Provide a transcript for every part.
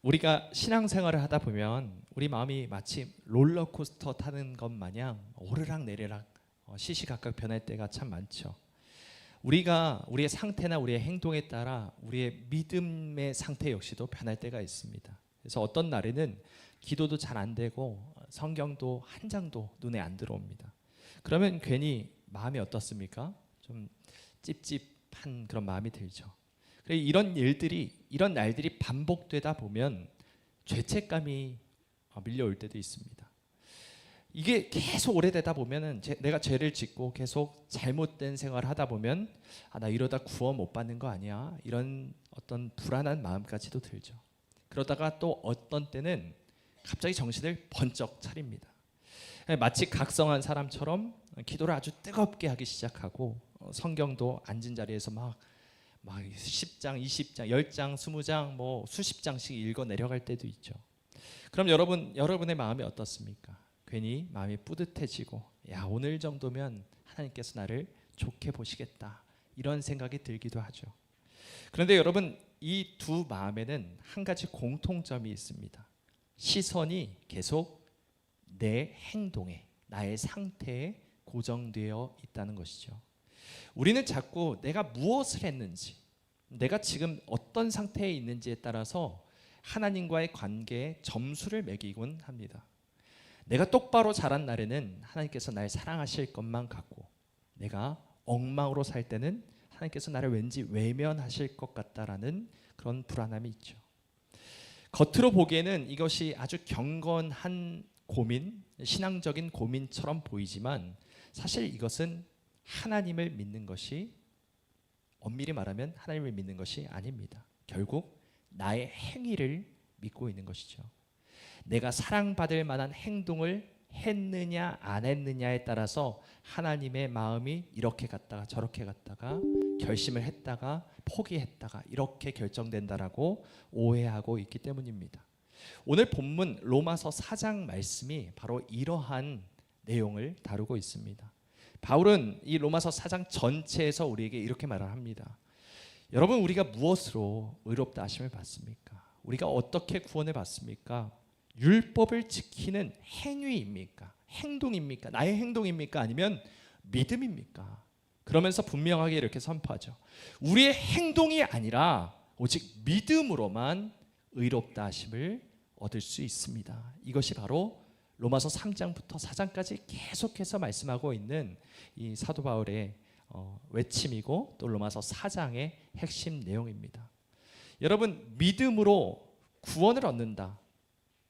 우리가 신앙생활을 하다 보면 우리 마음이 마치 롤러코스터 타는 것 마냥 오르락 내리락 시시각각 변할 때가 참 많죠. 우리가 우리의 상태나 우리의 행동에 따라 우리의 믿음의 상태 역시도 변할 때가 있습니다. 그래서 어떤 날에는 기도도 잘 안 되고 성경도 한 장도 눈에 안 들어옵니다. 그러면 괜히 마음이 어떻습니까? 좀 찝찝한 그런 마음이 들죠. 이런 날들이 반복되다 보면 죄책감이 밀려올 때도 있습니다. 이게 계속 오래되다 보면은 내가 죄를 짓고 계속 잘못된 생활을 하다 보면 나 이러다 구원 못 받는 거 아니야? 이런 어떤 불안한 마음까지도 들죠. 그러다가 또 어떤 때는 갑자기 정신을 번쩍 차립니다. 마치 각성한 사람처럼 기도를 아주 뜨겁게 하기 시작하고 성경도 앉은 자리에서 막 10장, 20장, 10장, 20장, 뭐 수십 장씩 읽어 내려갈 때도 있죠. 그럼 여러분의 마음이 어떻습니까? 괜히 마음이 뿌듯해지고 오늘 정도면 하나님께서 나를 좋게 보시겠다 이런 생각이 들기도 하죠. 그런데 여러분, 이 두 마음에는 한 가지 공통점이 있습니다. 시선이 계속 내 행동에, 나의 상태에 고정되어 있다는 것이죠. 우리는 자꾸 내가 무엇을 했는지, 내가 지금 어떤 상태에 있는지에 따라서 하나님과의 관계에 점수를 매기곤 합니다. 내가 똑바로 자란 날에는 하나님께서 날 사랑하실 것만 같고, 내가 엉망으로 살 때는 하나님께서 나를 왠지 외면하실 것 같다라는 그런 불안함이 있죠. 겉으로 보기에는 이것이 아주 경건한 고민, 신앙적인 고민처럼 보이지만 사실 이것은 하나님을 믿는 것이, 엄밀히 말하면 하나님을 믿는 것이 아닙니다. 결국 나의 행위를 믿고 있는 것이죠. 내가 사랑받을 만한 행동을 했느냐 안 했느냐에 따라서 하나님의 마음이 이렇게 갔다가 저렇게 갔다가 결심을 했다가 포기했다가 이렇게 결정된다라고 오해하고 있기 때문입니다. 오늘 본문 로마서 4장 말씀이 바로 이러한 내용을 다루고 있습니다. 바울은 이 로마서 4장 전체에서 우리에게 이렇게 말을 합니다. 여러분, 우리가 무엇으로 의롭다 하심을 받습니까? 우리가 어떻게 구원을 받습니까? 율법을 지키는 행위입니까? 행동입니까? 나의 행동입니까? 아니면 믿음입니까? 그러면서 분명하게 이렇게 선포하죠. 우리의 행동이 아니라 오직 믿음으로만 의롭다 하심을 얻을 수 있습니다. 이것이 바로 로마서 3장부터 4장까지 계속해서 말씀하고 있는 이 사도 바울의 외침이고 또 로마서 4장의 핵심 내용입니다. 여러분, 믿음으로 구원을 얻는다,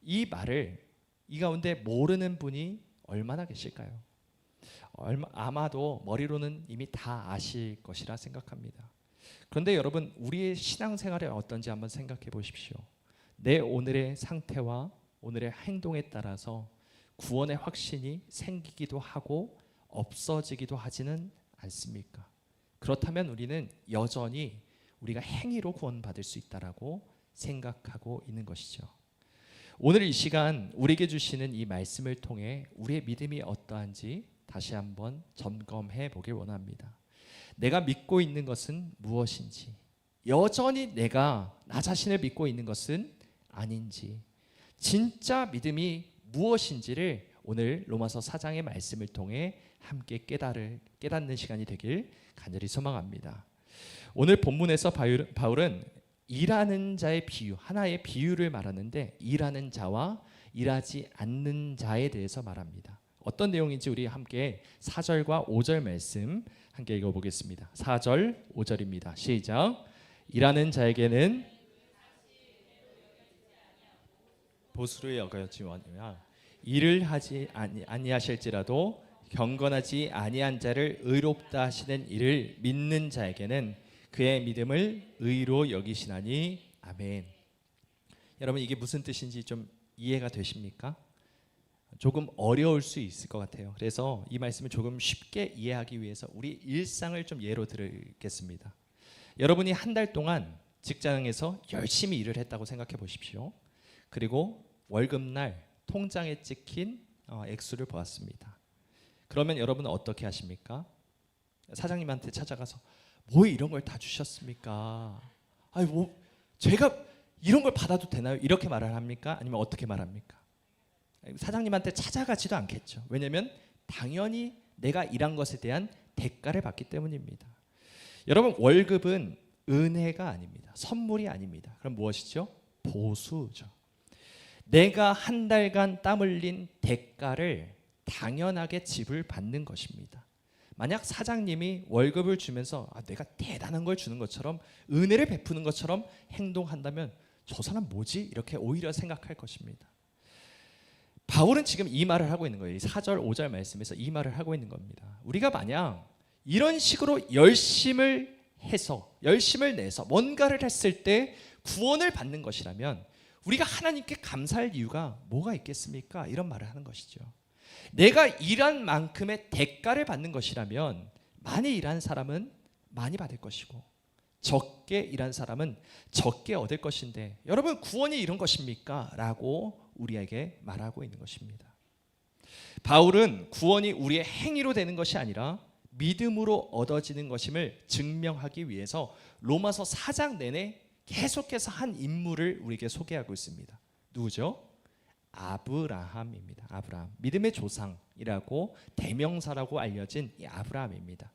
이 말을 이 가운데 모르는 분이 얼마나 계실까요? 아마도 머리로는 이미 다 아실 것이라 생각합니다. 그런데 여러분, 우리의 신앙생활이 어떤지 한번 생각해 보십시오. 내 오늘의 상태와 오늘의 행동에 따라서 구원의 확신이 생기기도 하고 없어지기도 하지는 않습니까? 그렇다면 우리는 여전히 우리가 행위로 구원받을 수 있다라고 생각하고 있는 것이죠. 오늘 이 시간 우리에게 주시는 이 말씀을 통해 우리의 믿음이 어떠한지 다시 한번 점검해 보길 원합니다. 내가 믿고 있는 것은 무엇인지, 여전히 내가 나 자신을 믿고 있는 것은 아닌지, 진짜 믿음이 무엇인지를 오늘 로마서 4장의 말씀을 통해 함께 깨닫는 시간이 되길 간절히 소망합니다. 오늘 본문에서 바울은 일하는 자의 비유, 하나의 비유를 말하는데 일하는 자와 일하지 않는 자에 대해서 말합니다. 어떤 내용인지 우리 함께 4절과 5절 말씀 함께 읽어보겠습니다. 4절, 5절입니다. 시작. 일하는 자에게는 보수로 여겨지거니와 일을 하지 아니하실지라도 경건하지 아니한 자를 의롭다 하시는 이를 믿는 자에게는 그의 믿음을 의로 여기시나니 아멘. 여러분, 이게 무슨 뜻인지 좀 이해가 되십니까? 조금 어려울 수 있을 것 같아요. 그래서 이 말씀을 조금 쉽게 이해하기 위해서 우리 일상을 좀 예로 들겠습니다. 여러분이 한 달 동안 직장에서 열심히 일을 했다고 생각해 보십시오. 그리고 월급날 통장에 찍힌 액수를 보았습니다. 그러면 여러분은 어떻게 하십니까? 사장님한테 찾아가서 뭐 이런 걸 다 주셨습니까? 아니 뭐 제가 이런 걸 받아도 되나요? 이렇게 말을 합니까? 아니면 어떻게 말합니까? 사장님한테 찾아가지도 않겠죠. 왜냐하면 당연히 내가 일한 것에 대한 대가를 받기 때문입니다. 여러분, 월급은 은혜가 아닙니다. 선물이 아닙니다. 그럼 무엇이죠? 보수죠. 내가 한 달간 땀 흘린 대가를 당연하게 지불받는 것입니다. 만약 사장님이 월급을 주면서 내가 대단한 걸 주는 것처럼, 은혜를 베푸는 것처럼 행동한다면 저 사람 뭐지? 이렇게 오히려 생각할 것입니다. 바울은 지금 이 말을 하고 있는 거예요. 4절 5절 말씀에서 이 말을 하고 있는 겁니다. 우리가 만약 이런 식으로 열심을 해서, 열심을 내서 뭔가를 했을 때 구원을 받는 것이라면 우리가 하나님께 감사할 이유가 뭐가 있겠습니까? 이런 말을 하는 것이죠. 내가 일한 만큼의 대가를 받는 것이라면 많이 일한 사람은 많이 받을 것이고 적게 일한 사람은 적게 얻을 것인데, 여러분, 구원이 이런 것입니까? 라고 우리에게 말하고 있는 것입니다. 바울은 구원이 우리의 행위로 되는 것이 아니라 믿음으로 얻어지는 것임을 증명하기 위해서 로마서 4장 내내 계속해서 한 인물을 우리에게 소개하고 있습니다. 누구죠? 아브라함입니다. 아브라함, 믿음의 조상이라고 대명사라고 알려진 이 아브라함입니다.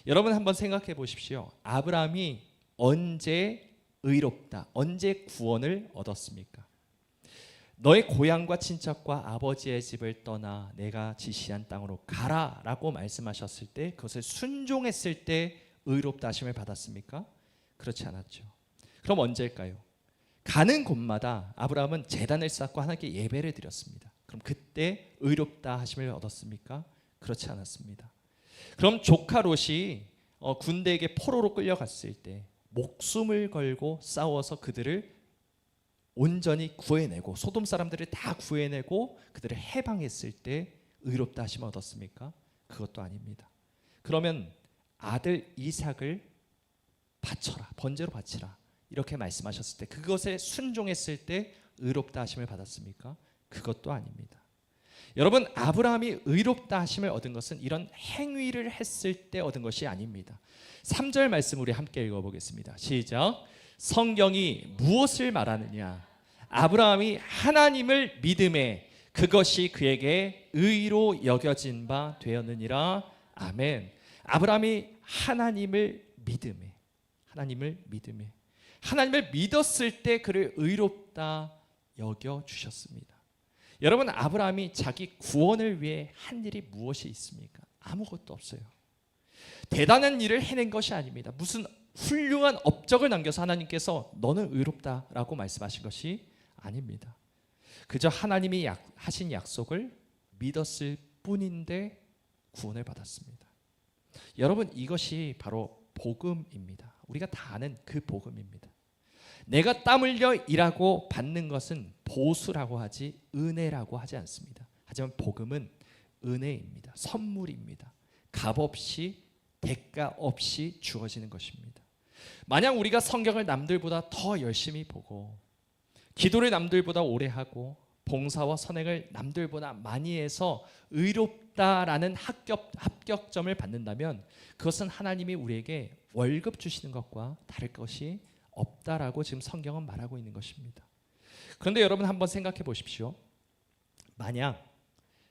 여러분 한번 생각해 보십시오. 아브라함이 언제 의롭다, 언제 구원을 얻었습니까? 너의 고향과 친척과 아버지의 집을 떠나 내가 지시한 땅으로 가라 라고 말씀하셨을 때, 그것을 순종했을 때 의롭다 하심을 받았습니까? 그렇지 않았죠. 그럼 언제일까요? 가는 곳마다 아브라함은 제단을 쌓고 하나님께 예배를 드렸습니다. 그럼 그때 의롭다 하심을 얻었습니까? 그렇지 않았습니다. 그럼 조카 롯이 군대에게 포로로 끌려갔을 때 목숨을 걸고 싸워서 그들을 온전히 구해내고 소돔 사람들을 다 구해내고 그들을 해방했을 때 의롭다 하심을 얻었습니까? 그것도 아닙니다. 그러면 아들 이삭을 바쳐라, 번제로 바치라 이렇게 말씀하셨을 때 그것에 순종했을 때 의롭다 하심을 받았습니까? 그것도 아닙니다. 여러분, 아브라함이 의롭다 하심을 얻은 것은 이런 행위를 했을 때 얻은 것이 아닙니다. 3절 말씀 우리 함께 읽어보겠습니다. 시작. 성경이 무엇을 말하느냐? 아브라함이 하나님을 믿음에 그것이 그에게 의로 여겨진 바 되었느니라. 아멘. 아브라함이 하나님을 믿음에, 하나님을 믿었을 때 그를 의롭다 여겨주셨습니다. 여러분, 아브라함이 자기 구원을 위해 한 일이 무엇이 있습니까? 아무것도 없어요. 대단한 일을 해낸 것이 아닙니다. 무슨 훌륭한 업적을 남겨서 하나님께서 너는 의롭다라고 말씀하신 것이 아닙니다. 그저 하나님이 하신 약속을 믿었을 뿐인데 구원을 받았습니다. 여러분, 이것이 바로 복음입니다. 우리가 다 아는 그 복음입니다. 내가 땀 흘려 일하고 받는 것은 보수라고 하지 은혜라고 하지 않습니다. 하지만 복음은 은혜입니다. 선물입니다. 값없이, 대가 없이 주어지는 것입니다. 만약 우리가 성경을 남들보다 더 열심히 보고 기도를 남들보다 오래 하고 봉사와 선행을 남들보다 많이 해서 의롭다라는 합격점을 받는다면 그것은 하나님이 우리에게 월급 주시는 것과 다를 것이 없다라고 지금 성경은 말하고 있는 것입니다. 그런데 여러분 한번 생각해 보십시오. 만약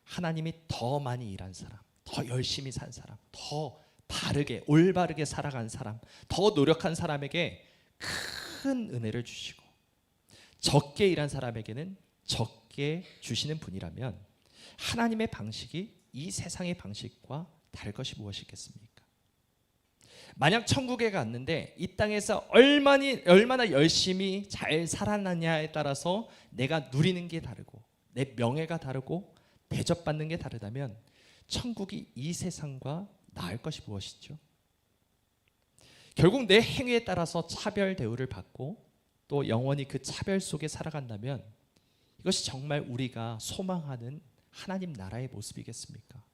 하나님이 더 많이 일한 사람, 더 열심히 산 사람, 더 바르게 올바르게 살아간 사람, 더 노력한 사람에게 큰 은혜를 주시고 적게 일한 사람에게는 적게 주시는 분이라면 하나님의 방식이 이 세상의 방식과 다를 것이 무엇이겠습니까? 만약 천국에 갔는데 이 땅에서 얼마나 열심히 잘 살아났냐에 따라서 내가 누리는 게 다르고 내 명예가 다르고 대접받는 게 다르다면 천국이 이 세상과 나을 것이 무엇이죠? 결국 내 행위에 따라서 차별 대우를 받고 또 영원히 그 차별 속에 살아간다면 이것이 정말 우리가 소망하는 하나님 나라의 모습이겠습니까?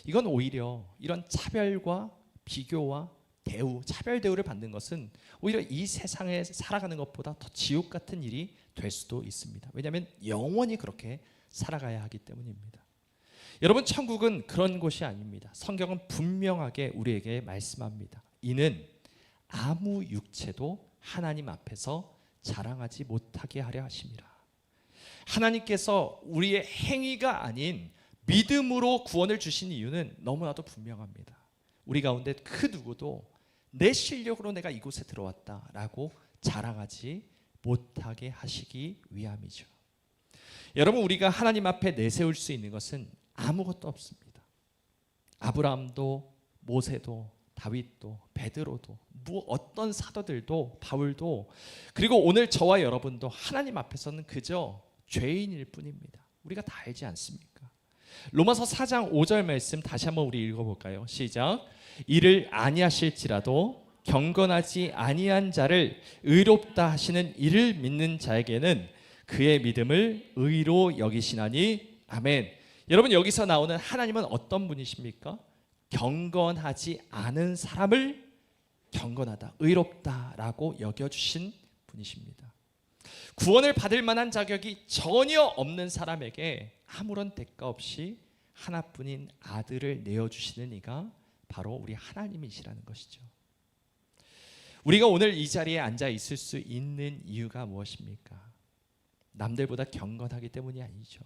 이건 오히려 이런 차별과 비교와 대우, 차별 대우를 받는 것은 오히려 이 세상에 살아가는 것보다 더 지옥 같은 일이 될 수도 있습니다. 왜냐하면 영원히 그렇게 살아가야 하기 때문입니다. 여러분, 천국은 그런 곳이 아닙니다. 성경은 분명하게 우리에게 말씀합니다. 이는 아무 육체도 하나님 앞에서 자랑하지 못하게 하려 하심이라. 하나님께서 우리의 행위가 아닌 믿음으로 구원을 주신 이유는 너무나도 분명합니다. 우리 가운데 그 누구도 내 실력으로 내가 이곳에 들어왔다라고 자랑하지 못하게 하시기 위함이죠. 여러분, 우리가 하나님 앞에 내세울 수 있는 것은 아무것도 없습니다. 아브라함도 모세도 다윗도 베드로도 어떤 사도들도 바울도, 그리고 오늘 저와 여러분도 하나님 앞에서는 그저 죄인일 뿐입니다. 우리가 다 알지 않습니까? 로마서 4장 5절 말씀 다시 한번 우리 읽어볼까요? 시작. 이를 아니하실지라도 경건하지 아니한 자를 의롭다 하시는 이를 믿는 자에게는 그의 믿음을 의로 여기시나니. 아멘. 여러분, 여기서 나오는 하나님은 어떤 분이십니까? 경건하지 않은 사람을 경건하다, 의롭다라고 여겨주신 분이십니다. 구원을 받을 만한 자격이 전혀 없는 사람에게 아무런 대가 없이 하나뿐인 아들을 내어주시는 이가 바로 우리 하나님이시라는 것이죠. 우리가 오늘 이 자리에 앉아 있을 수 있는 이유가 무엇입니까? 남들보다 경건하기 때문이 아니죠.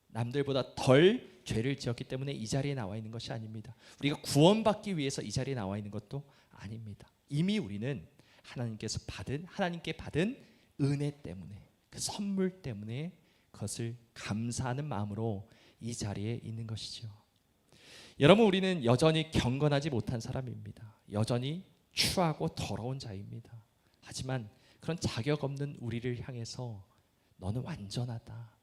남들보다 덜 죄를 지었기 때문에 이 자리에 나와 있는 것이 아닙니다. 우리가 구원받기 위해서 이 자리에 나와 있는 것도 아닙니다. 이미 우리는 하나님께 받은 은혜 때문에, 그 선물 때문에 그것을 감사하는 마음으로 이 자리에 있는 것이죠. 여러분, 우리는 여전히 경건하지 못한 사람입니다. 여전히 추하고 더러운 자입니다. 하지만 그런 자격 없는 우리를 향해서 너는 완전하다,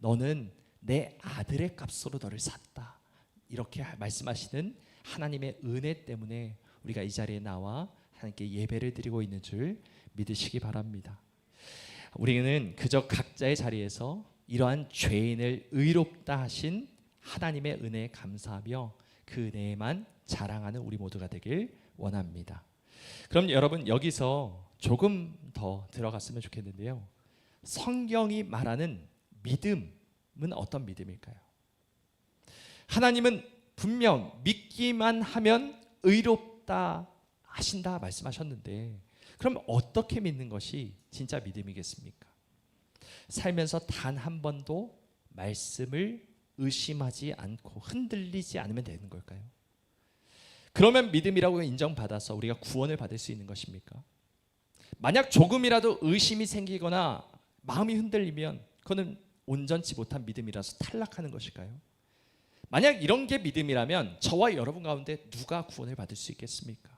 너는 내 아들의 값으로 너를 샀다, 이렇게 말씀하시는 하나님의 은혜 때문에 우리가 이 자리에 나와 하나님께 예배를 드리고 있는 줄 믿으시기 바랍니다. 우리는 그저 각자의 자리에서 이러한 죄인을 의롭다 하신 하나님의 은혜에 감사하며 그 은혜에만 자랑하는 우리 모두가 되길 원합니다. 그럼 여러분, 여기서 조금 더 들어갔으면 좋겠는데요. 성경이 말하는 믿음은 어떤 믿음일까요? 하나님은 분명 믿기만 하면 의롭다 하신다 말씀하셨는데, 그럼 어떻게 믿는 것이 진짜 믿음이겠습니까? 살면서 단 한 번도 말씀을 의심하지 않고 흔들리지 않으면 되는 걸까요? 그러면 믿음이라고 인정받아서 우리가 구원을 받을 수 있는 것입니까? 만약 조금이라도 의심이 생기거나 마음이 흔들리면 그거는 온전치 못한 믿음이라서 탈락하는 것일까요? 만약 이런 게 믿음이라면 저와 여러분 가운데 누가 구원을 받을 수 있겠습니까?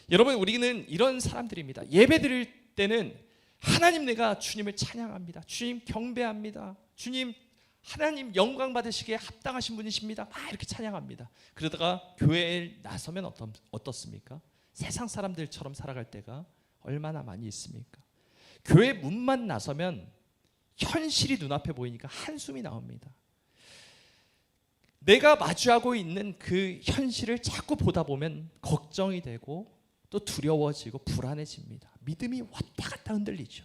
여러분, 우리는 이런 사람들입니다. 예배 드릴 때는 하나님, 내가 주님을 찬양합니다. 주님 경배합니다. 주님, 하나님 영광 받으시기에 합당하신 분이십니다. 막 이렇게 찬양합니다. 그러다가 교회에 나서면 어떻습니까? 세상 사람들처럼 살아갈 때가 얼마나 많이 있습니까? 교회 문만 나서면 현실이 눈앞에 보이니까 한숨이 나옵니다. 내가 마주하고 있는 그 현실을 자꾸 보다 보면 걱정이 되고 또 두려워지고 불안해집니다. 믿음이 왔다 갔다 흔들리죠.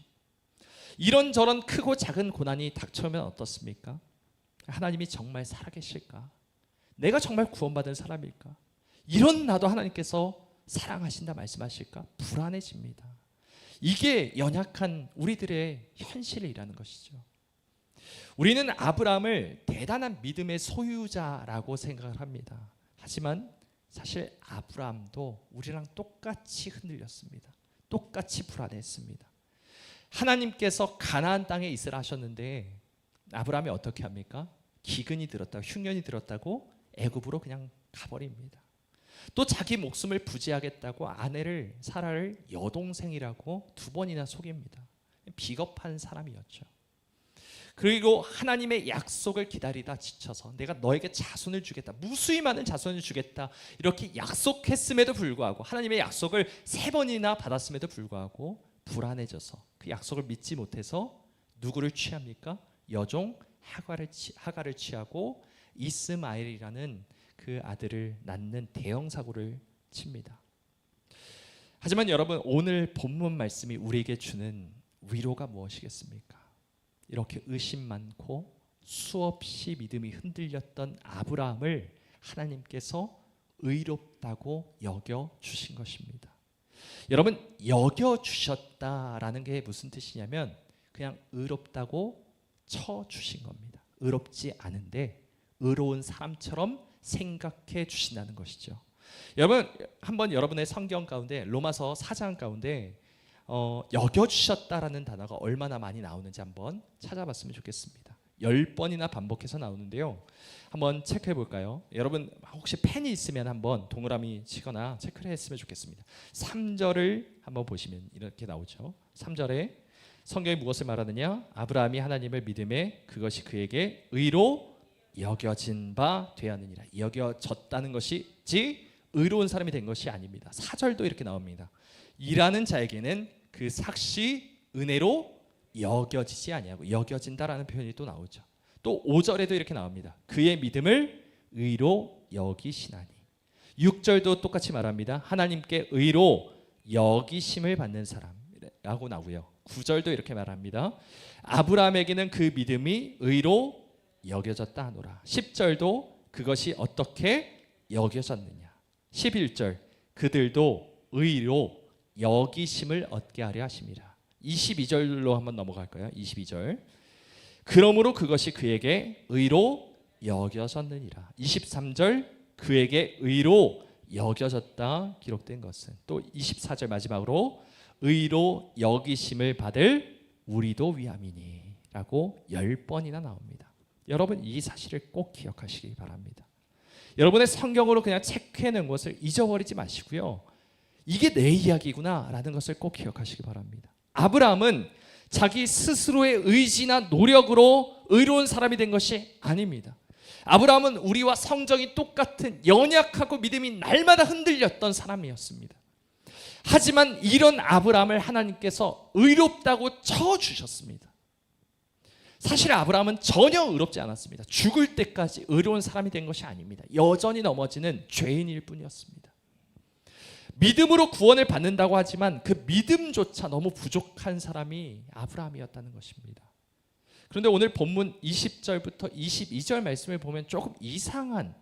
이런저런 크고 작은 고난이 닥쳐오면 어떻습니까? 하나님이 정말 살아계실까? 내가 정말 구원받은 사람일까? 이런 나도 하나님께서 사랑하신다 말씀하실까? 불안해집니다. 이게 연약한 우리들의 현실이라는 것이죠. 우리는 아브라함을 대단한 믿음의 소유자라고 생각을 합니다. 하지만 사실 아브라함도 우리랑 똑같이 흔들렸습니다. 똑같이 불안했습니다. 하나님께서 가나안 땅에 있으라 하셨는데 아브라함이 어떻게 합니까? 기근이 들었다고, 흉년이 들었다고 애굽으로 그냥 가버립니다. 또 자기 목숨을 부지하겠다고 아내를, 사라를 여동생이라고 2번이나 속입니다. 비겁한 사람이었죠. 그리고 하나님의 약속을 기다리다 지쳐서 내가 너에게 자손을 주겠다, 무수히 많은 자손을 주겠다, 이렇게 약속했음에도 불구하고, 하나님의 약속을 3번이나 받았음에도 불구하고 불안해져서 그 약속을 믿지 못해서 누구를 취합니까? 여종 하갈을 취하고 이스마엘이라는 그 아들을 낳는 대형 사고를 칩니다. 하지만 여러분, 오늘 본문 말씀이 우리에게 주는 위로가 무엇이겠습니까? 이렇게 의심 많고 수없이 믿음이 흔들렸던 아브라함을 하나님께서 의롭다고 여겨 주신 것입니다. 여러분, 여겨주셨다라는 게 무슨 뜻이냐면 그냥 의롭다고 쳐주신 겁니다. 의롭지 않은데 의로운 사람처럼 생각해 주신다는 것이죠. 여러분, 한번 여러분의 성경 가운데 로마서 4장 가운데 여겨주셨다라는 단어가 얼마나 많이 나오는지 한번 찾아봤으면 좋겠습니다. 10번이나 반복해서 나오는데요. 한번 체크해 볼까요? 여러분 혹시 펜이 있으면 한번 동그라미 치거나 체크를 했으면 좋겠습니다. 3절을 한번 보시면 이렇게 나오죠. 3절에 성경이 무엇을 말하느냐? 아브라함이 하나님을 믿음에 그것이 그에게 의로 여겨진 바 되었느니라. 여겨졌다는 것이지 의로운 사람이 된 것이 아닙니다. 4절도 이렇게 나옵니다. 일하는 자에게는 그 삭시 은혜로 여겨지지 아니하고 여겨진다라는 표현이 또 나오죠. 또 5절에도 이렇게 나옵니다. 그의 믿음을 의로 여기시나니. 6절도 똑같이 말합니다. 하나님께 의로 여기심을 받는 사람이라고 나오고요. 9절도 이렇게 말합니다. 아브라함에게는 그 믿음이 의로 여겨졌다 하노라. 10절도 그것이 어떻게 여겨졌느냐. 11절 그들도 의로 여기심을 얻게 하려 하심이라. 22절로 한번 넘어갈까요? 22절 그러므로 그것이 그에게 의로 여겨졌느니라. 23절 그에게 의로 여겨졌다 기록된 것은. 또 24절 마지막으로 의로 여기심을 받을 우리도 위함이니 라고 10번이나 나옵니다. 여러분 이 사실을 꼭 기억하시기 바랍니다. 여러분의 성경으로 그냥 체크해놓은 것을 잊어버리지 마시고요. 이게 내 이야기구나 라는 것을 꼭 기억하시기 바랍니다. 아브라함은 자기 스스로의 의지나 노력으로 의로운 사람이 된 것이 아닙니다. 아브라함은 우리와 성정이 똑같은 연약하고 믿음이 날마다 흔들렸던 사람이었습니다. 하지만 이런 아브라함을 하나님께서 의롭다고 쳐주셨습니다. 사실 아브라함은 전혀 의롭지 않았습니다. 죽을 때까지 의로운 사람이 된 것이 아닙니다. 여전히 넘어지는 죄인일 뿐이었습니다. 믿음으로 구원을 받는다고 하지만 그 믿음조차 너무 부족한 사람이 아브라함이었다는 것입니다. 그런데 오늘 본문 20절부터 22절 말씀을 보면 조금 이상한,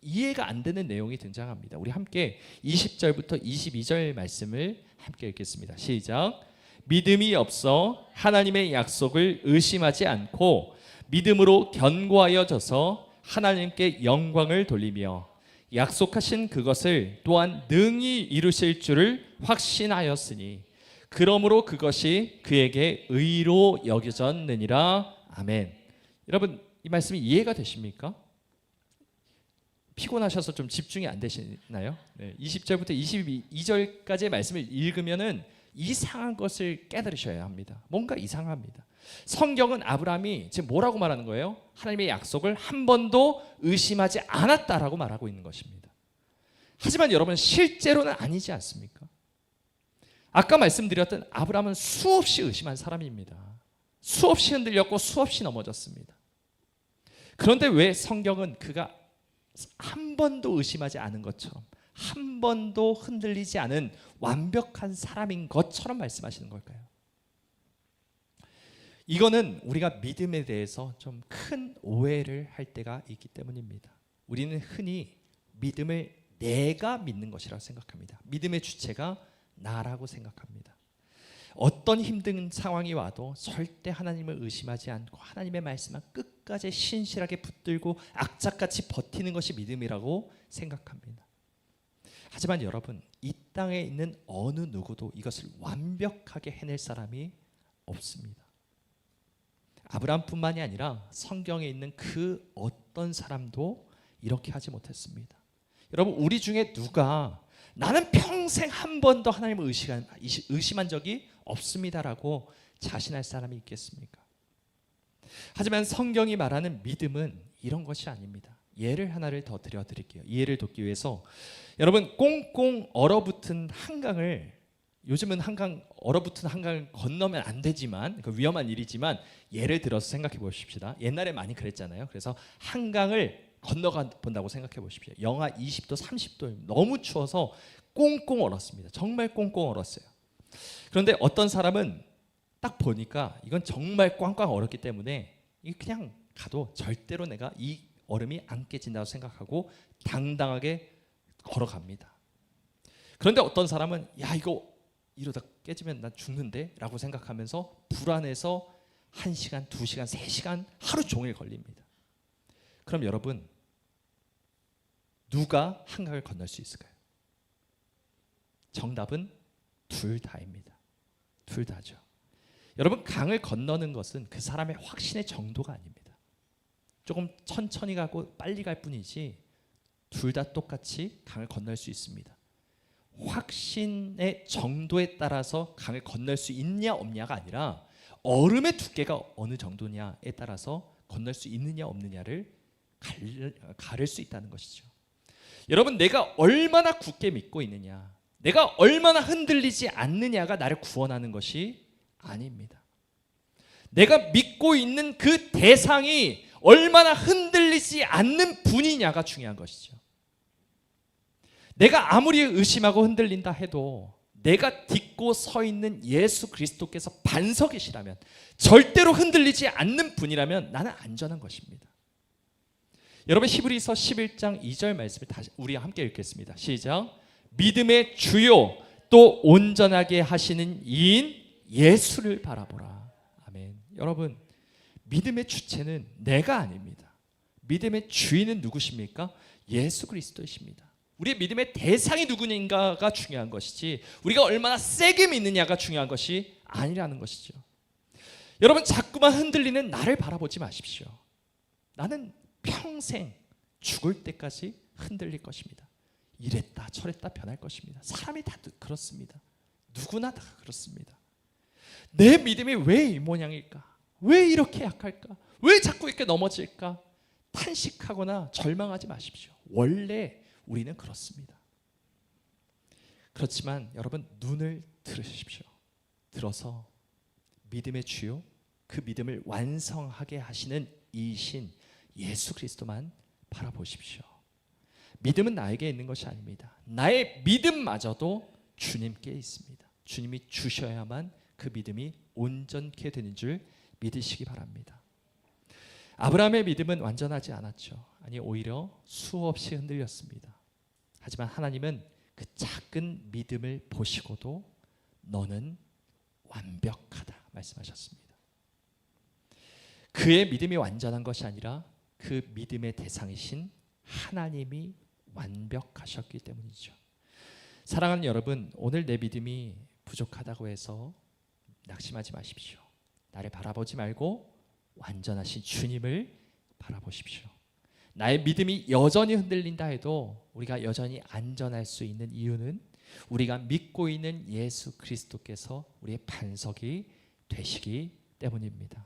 이해가 안 되는 내용이 등장합니다. 우리 함께 20절부터 22절 말씀을 함께 읽겠습니다. 시작. 믿음이 없어 하나님의 약속을 의심하지 않고 믿음으로 견고하여져서 하나님께 영광을 돌리며 약속하신 그것을 또한 능히 이루실 줄을 확신하였으니 그러므로 그것이 그에게 의로 여겨졌느니라. 아멘. 여러분 이 말씀이 이해가 되십니까? 피곤하셔서 좀 집중이 안 되시나요? 20절부터 22절까지의 말씀을 읽으면은 이상한 것을 깨달으셔야 합니다. 뭔가 이상합니다. 성경은 아브라함이 지금 뭐라고 말하는 거예요? 하나님의 약속을 한 번도 의심하지 않았다라고 말하고 있는 것입니다. 하지만 여러분 실제로는 아니지 않습니까? 아까 말씀드렸던 아브라함은 수없이 의심한 사람입니다. 수없이 흔들렸고 수없이 넘어졌습니다. 그런데 왜 성경은 그가 한 번도 의심하지 않은 것처럼, 한 번도 흔들리지 않은 완벽한 사람인 것처럼 말씀하시는 걸까요? 이거는 우리가 믿음에 대해서 좀 큰 오해를 할 때가 있기 때문입니다. 우리는 흔히 믿음을 내가 믿는 것이라고 생각합니다. 믿음의 주체가 나라고 생각합니다. 어떤 힘든 상황이 와도 절대 하나님을 의심하지 않고 하나님의 말씀만 끝까지 신실하게 붙들고 악착같이 버티는 것이 믿음이라고 생각합니다. 하지만 여러분 이 땅에 있는 어느 누구도 이것을 완벽하게 해낼 사람이 없습니다. 아브라함뿐만이 아니라 성경에 있는 그 어떤 사람도 이렇게 하지 못했습니다. 여러분 우리 중에 누가 나는 평생 한 번도 하나님을 의심한 적이 없습니다라고 자신할 사람이 있겠습니까? 하지만 성경이 말하는 믿음은 이런 것이 아닙니다. 예를 하나를 더 드릴게요. 이해를 돕기 위해서 여러분 꽁꽁 얼어붙은 한강을, 요즘은 얼어붙은 한강을 건너면 안 되지만 위험한 일이지만 예를 들어서 생각해 보십시다. 옛날에 많이 그랬잖아요. 그래서 한강을 건너가 본다고 생각해 보십시오. 영하 20도 30도 너무 추워서 꽁꽁 얼었습니다. 정말 꽁꽁 얼었어요. 그런데 어떤 사람은 딱 보니까 이건 정말 꽝꽝 얼었기 때문에 그냥 가도 절대로 내가 이 얼음이 안 깨진다고 생각하고 당당하게 걸어갑니다. 그런데 어떤 사람은 야 이거 이러다 깨지면 난 죽는데 라고 생각하면서 불안해서 1시간, 2시간, 3시간 하루 종일 걸립니다. 그럼 여러분 누가 한강을 건널 수 있을까요? 정답은 둘 다입니다. 둘 다죠. 여러분 강을 건너는 것은 그 사람의 확신의 정도가 아닙니다. 조금 천천히 가고 빨리 갈 뿐이지 둘 다 똑같이 강을 건널 수 있습니다. 확신의 정도에 따라서 강을 건널 수 있냐 없냐가 아니라 얼음의 두께가 어느 정도냐에 따라서 건널 수 있느냐 없느냐를 가릴 수 있다는 것이죠. 여러분 내가 얼마나 굳게 믿고 있느냐, 내가 얼마나 흔들리지 않느냐가 나를 구원하는 것이 아닙니다. 내가 믿고 있는 그 대상이 얼마나 흔들리지 않는 분이냐가 중요한 것이죠. 내가 아무리 의심하고 흔들린다 해도 내가 딛고 서 있는 예수 그리스도께서 반석이시라면, 절대로 흔들리지 않는 분이라면 나는 안전한 것입니다. 여러분 히브리서 11장 2절 말씀을 다시 우리 함께 읽겠습니다. 시작. 믿음의 주요 또 온전하게 하시는 이인 예수를 바라보라. 아멘. 여러분 믿음의 주체는 내가 아닙니다. 믿음의 주인은 누구십니까? 예수 그리스도이십니다. 우리의 믿음의 대상이 누구인가가 중요한 것이지 우리가 얼마나 세게 믿느냐가 중요한 것이 아니라는 것이죠. 여러분 자꾸만 흔들리는 나를 바라보지 마십시오. 나는 평생 죽을 때까지 흔들릴 것입니다. 이랬다 저랬다 변할 것입니다. 사람이 다 그렇습니다. 누구나 다 그렇습니다. 내 믿음이 왜 이 모양일까? 왜 이렇게 약할까? 왜 자꾸 이렇게 넘어질까? 탄식하거나 절망하지 마십시오. 원래 우리는 그렇습니다. 그렇지만 여러분 눈을 들으십시오. 들어서 믿음의 주요 그 믿음을 완성하게 하시는 이신 예수 그리스도만 바라보십시오. 믿음은 나에게 있는 것이 아닙니다. 나의 믿음마저도 주님께 있습니다. 주님이 주셔야만 그 믿음이 온전케 되는 줄 믿으시기 바랍니다. 아브라함의 믿음은 완전하지 않았죠. 아니 오히려 수없이 흔들렸습니다. 하지만 하나님은 그 작은 믿음을 보시고도 너는 완벽하다 말씀하셨습니다. 그의 믿음이 완전한 것이 아니라 그 믿음의 대상이신 하나님이 완벽하셨기 때문이죠. 사랑하는 여러분, 오늘 내 믿음이 부족하다고 해서 낙심하지 마십시오. 나를 바라보지 말고 완전하신 주님을 바라보십시오. 나의 믿음이 여전히 흔들린다 해도 우리가 여전히 안전할 수 있는 이유는 우리가 믿고 있는 예수 그리스도께서 우리의 반석이 되시기 때문입니다.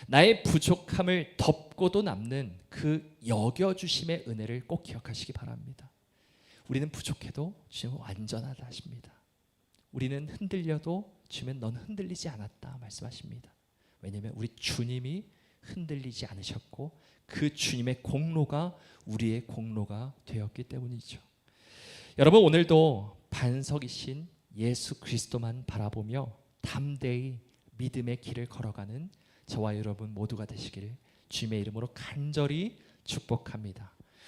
나의 부족함을 덮고도 남는 그 여겨주심의 은혜를 꼭 기억하시기 바랍니다. 우리는 부족해도 주님은 완전하다 하십니다. 우리는 흔들려도 주님은 넌 흔들리지 않았다 말씀하십니다. 왜냐하면 우리 주님이 흔들리지 않으셨고 그 주님의 공로가 우리의 공로가 되었기 때문이죠. 여러분 오늘도 반석이신 예수 그리스도만 바라보며 담대히 믿음의 길을 걸어가는 저와 여러분 모두가 되시기를 주님의 이름으로 간절히 축복합니다.